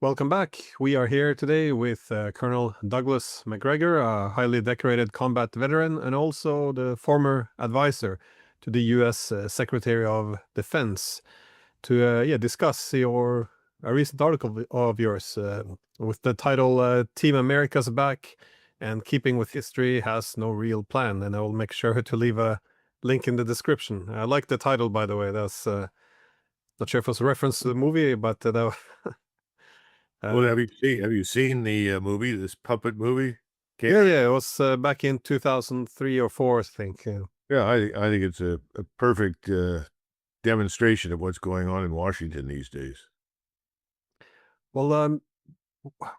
Welcome back. We are here today with Colonel Douglas Macgregor, a highly decorated combat veteran and also the former advisor to the U.S. Secretary of Defense, to discuss a recent article of yours with the title "Team America's Back and Keeping with History Has No Real Plan." And I will make sure to leave a link in the description. I like the title, by the way. That's not sure if it's a reference to the movie, but Well, uh, have you seen the movie, this puppet movie? yeah, it was back in 2003 or 4, I think. Yeah, I think it's a perfect demonstration of what's going on in Washington these days. Well,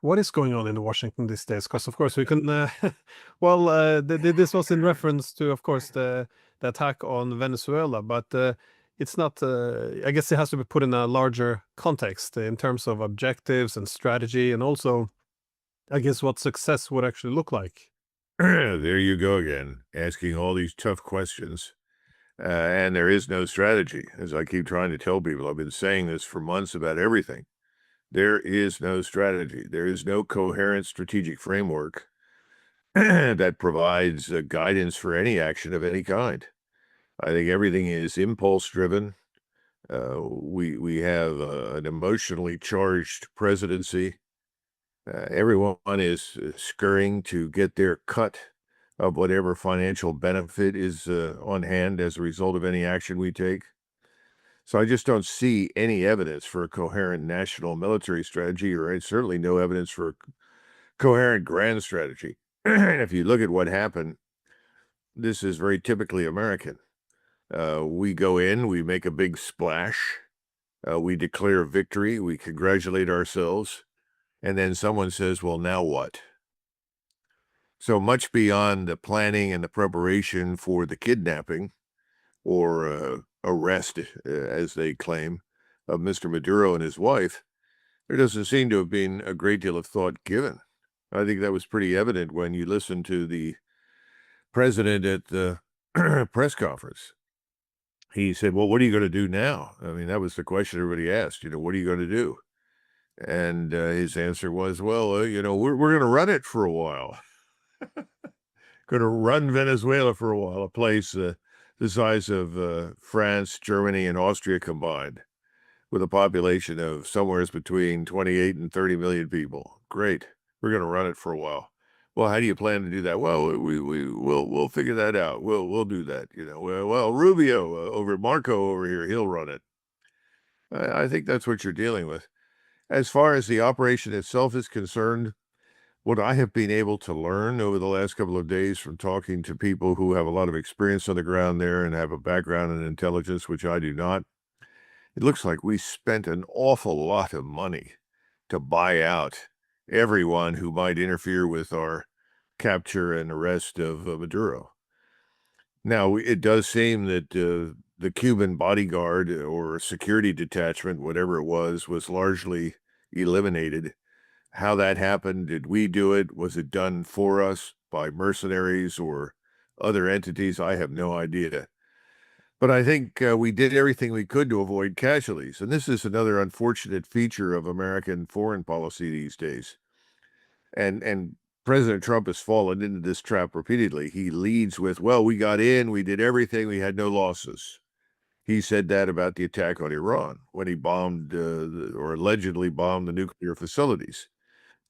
what is going on in Washington these days? Because, of course, we can. This was in reference to, of course, the attack on Venezuela, but it's not. I guess it has to be put in a larger context in terms of objectives and strategy, and also, I guess, what success would actually look like. There you go again, asking all these tough questions. And there is no strategy. As I keep trying to tell people, I've been saying this for months about everything. There is no strategy. There is no coherent strategic framework that provides guidance for any action of any kind. I think everything is impulse driven. We have an emotionally charged presidency. Everyone is scurrying to get their cut of whatever financial benefit is on hand as a result of any action we take. So I just don't see any evidence for a coherent national military strategy, or certainly no evidence for a coherent grand strategy. And if you look at what happened, this is very typically American. We go in, we make a big splash, we declare victory, we congratulate ourselves, and then someone says, well, now what? So much beyond the planning and the preparation for the kidnapping or arrest, as they claim, of Mr. Maduro and his wife, there doesn't seem to have been a great deal of thought given. I think that was pretty evident when you listened to the president at the press conference. He said, well, what are you going to do now? I mean, that was the question everybody asked, what are you going to do? And his answer was, well, we're going to run it for a while. Going to run Venezuela for a while, a place the size of France, Germany, and Austria combined, with a population of somewhere between 28 and 30 million people. Great. We're going to run it for a while. Well, how do you plan to do that? Well, we'll figure that out. We'll do that. Well, Rubio Marco over here, he'll run it. I think that's what you're dealing with. As far as the operation itself is concerned, what I have been able to learn over the last couple of days from talking to people who have a lot of experience on the ground there and have a background in intelligence, which I do not, it looks like we spent an awful lot of money to buy out everyone who might interfere with our capture and arrest of Maduro. Now, it does seem that the Cuban bodyguard or security detachment, whatever it was largely eliminated. How that happened, did we do it? Was it done for us by mercenaries or other entities? I have no idea. But I think we did everything we could to avoid casualties. And this is another unfortunate feature of American foreign policy these days. And President Trump has fallen into this trap repeatedly. He leads with, well, we got in, we did everything, we had no losses. He said that about the attack on Iran when he bombed or allegedly bombed the nuclear facilities.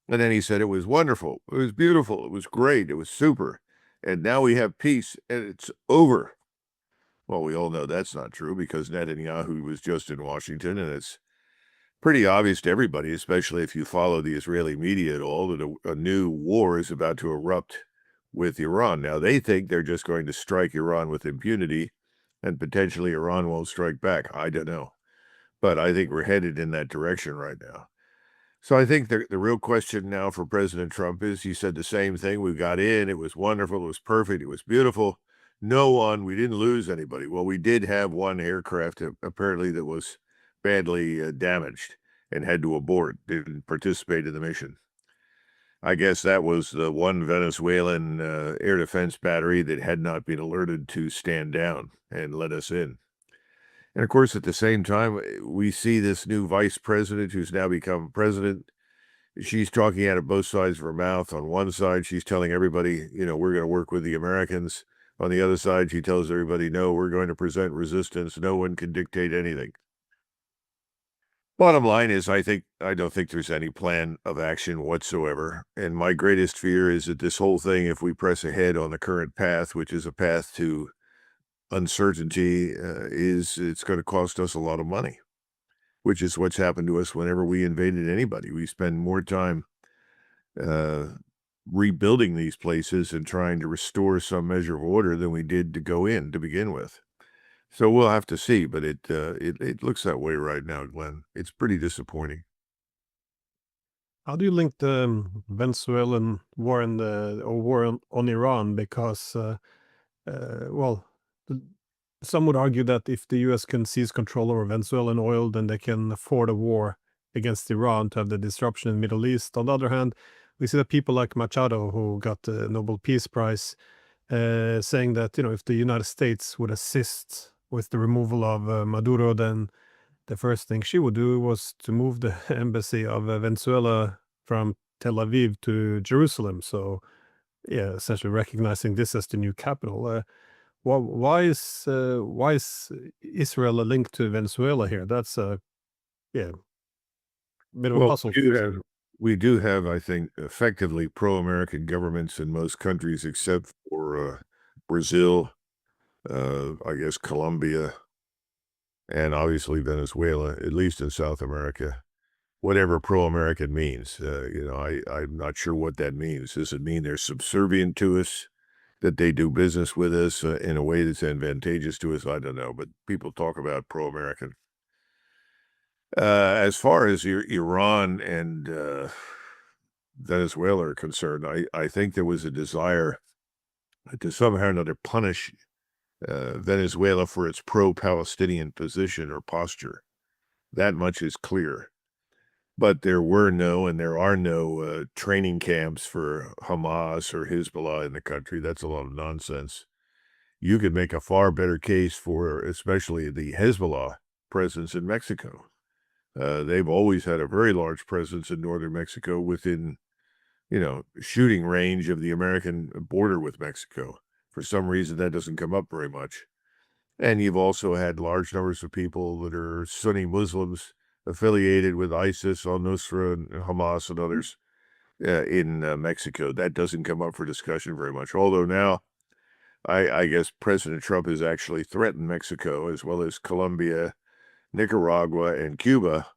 And then he said it was wonderful, it was beautiful, it was great, it was super. And now we have peace and it's over. Well, we all know that's not true because Netanyahu was just in Washington, and it's pretty obvious to everybody, especially if you follow the Israeli media at all, that a new war is about to erupt with Iran. Now, they think they're just going to strike Iran with impunity, and potentially Iran won't strike back. I don't know. But I think we're headed in that direction right now. So I think the real question now for President Trump is, he said the same thing. We got in, it was wonderful, it was perfect, it was beautiful. We didn't lose anybody. Well, we did have one aircraft apparently that was badly damaged and had to abort, didn't participate in the mission. I guess that was the one Venezuelan air defense battery that had not been alerted to stand down and let us in. And of course, at the same time, we see this new vice president who's now become president she's talking out of both sides of her mouth. On one side, she's telling everybody, we're going to work with the Americans. On the other side, she tells everybody, no, we're going to present resistance. No one can dictate anything. Bottom line is, I don't think there's any plan of action whatsoever. And my greatest fear is that this whole thing, if we press ahead on the current path, which is a path to uncertainty, it's going to cost us a lot of money, which is what's happened to us whenever we invaded anybody. We spend more time uh, rebuilding these places and trying to restore some measure of order than we did to go in to begin with. So we'll have to see, but it looks that way right now, Glenn. It's pretty disappointing. How do you link the Venezuelan war and or war on Iran? Because, well, th- some would argue that if the U.S. can seize control over Venezuelan oil, then they can afford a war against Iran to have the disruption in the Middle East. On the other hand, we see that people like Machado, who got the Nobel Peace Prize, saying that if the United States would assist with the removal of Maduro, then the first thing she would do was to move the embassy of Venezuela from Tel Aviv to Jerusalem. So, yeah, essentially recognizing this as the new capital. Why is Israel a link to Venezuela here? That's a yeah bit of a Well, puzzle. we do have, I think, effectively pro-American governments in most countries except for Brazil, I guess Colombia, and obviously Venezuela, at least in South America. Whatever pro-American means, I'm not sure what that means. Does it mean they're subservient to us, that they do business with us in a way that's advantageous to us? I don't know, but people talk about pro-American. As far as Iran and Venezuela are concerned, I think there was a desire to somehow or another punish Venezuela for its pro-Palestinian position or posture. That much is clear. But there were no and there are no training camps for Hamas or Hezbollah in the country. That's a lot of nonsense. You could make a far better case for especially the Hezbollah presence in Mexico. They've always had a very large presence in northern Mexico within, shooting range of the American border with Mexico. For some reason, that doesn't come up very much. And you've also had large numbers of people that are Sunni Muslims affiliated with ISIS, al-Nusra, and Hamas, and others in Mexico. That doesn't come up for discussion very much. Although now, I guess President Trump has actually threatened Mexico as well as Colombia, Nicaragua, and Cuba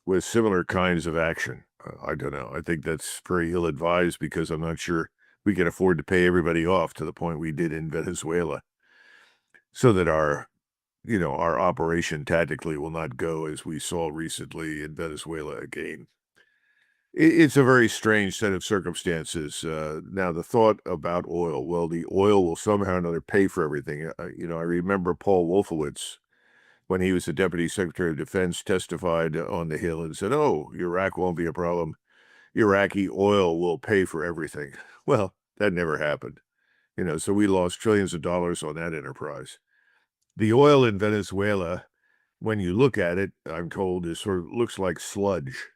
with similar kinds of action. I don't know. I think that's very ill-advised because I'm not sure we can afford to pay everybody off to the point we did in Venezuela, so that our operation tactically will not go as we saw recently in Venezuela again. It's a very strange set of circumstances. Now, the thought about oil, well, the oil will somehow or another pay for everything. I remember Paul Wolfowitz, when he was the Deputy Secretary of Defense, testified on the Hill and said, oh, Iraq won't be a problem. Iraqi oil will pay for everything. Well, that never happened. So we lost trillions of dollars on that enterprise. The oil in Venezuela, when you look at it, I'm told, is sort of looks like sludge.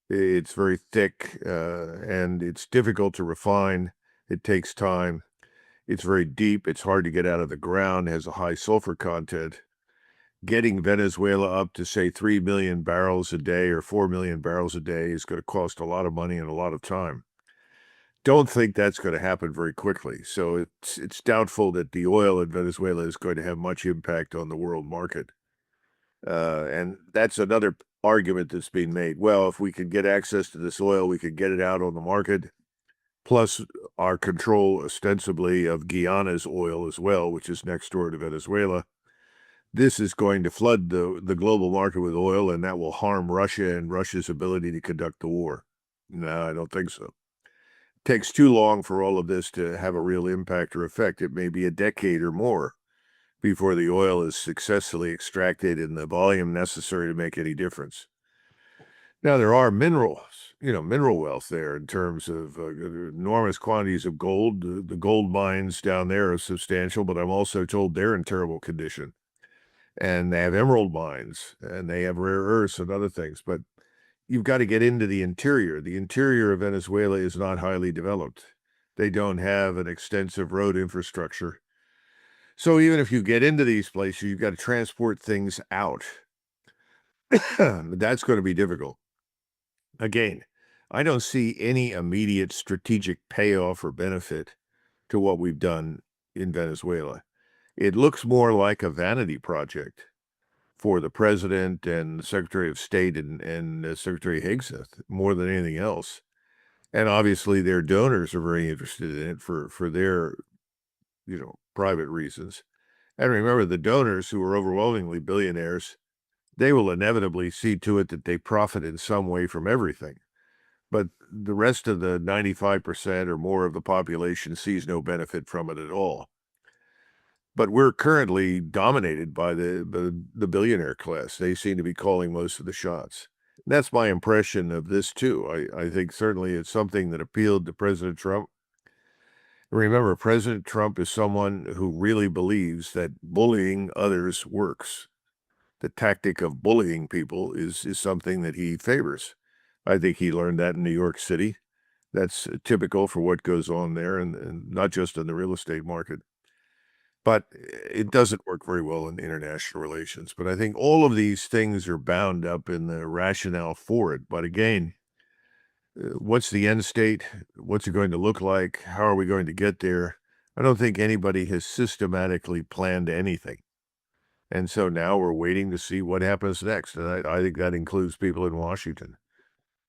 It's very thick, and it's difficult to refine. It takes time. It's very deep. It's hard to get out of the ground. It has a high sulfur content. Getting Venezuela up to, say, 3 million barrels a day or 4 million barrels a day is going to cost a lot of money and a lot of time. Don't think that's going to happen very quickly. So it's doubtful that the oil in Venezuela is going to have much impact on the world market. And that's another argument that's being made. Well, if we could get access to this oil, we could get it out on the market, plus our control ostensibly of Guyana's oil as well, which is next door to Venezuela. This is going to flood the global market with oil, and that will harm Russia and Russia's ability to conduct the war. No, I don't think so. It takes too long for all of this to have a real impact or effect. It may be a decade or more before the oil is successfully extracted in the volume necessary to make any difference. Now, there are mineral wealth there in terms of enormous quantities of gold. The gold mines down there are substantial, but I'm also told they're in terrible condition. And they have emerald mines, and they have rare earths and other things. But you've got to get into the interior. The interior of Venezuela is not highly developed. They don't have an extensive road infrastructure. So even if you get into these places, you've got to transport things out. That's going to be difficult. Again, I don't see any immediate strategic payoff or benefit to what we've done in Venezuela. It looks more like a vanity project for the president and the Secretary of State and Secretary Hegseth more than anything else. And obviously their donors are very interested in it for their, private reasons. And remember, the donors, who are overwhelmingly billionaires, they will inevitably see to it that they profit in some way from everything. But the rest of the 95% or more of the population sees no benefit from it at all. But we're currently dominated by the billionaire class. They seem to be calling most of the shots. And that's my impression of this, too. I think certainly it's something that appealed to President Trump. Remember, President Trump is someone who really believes that bullying others works. The tactic of bullying people is something that he favors. I think he learned that in New York City. That's typical for what goes on there, and not just in the real estate market. But it doesn't work very well in international relations. But I think all of these things are bound up in the rationale for it. But again, what's the end state? What's it going to look like? How are we going to get there? I don't think anybody has systematically planned anything. And so now we're waiting to see what happens next. And I think that includes people in Washington.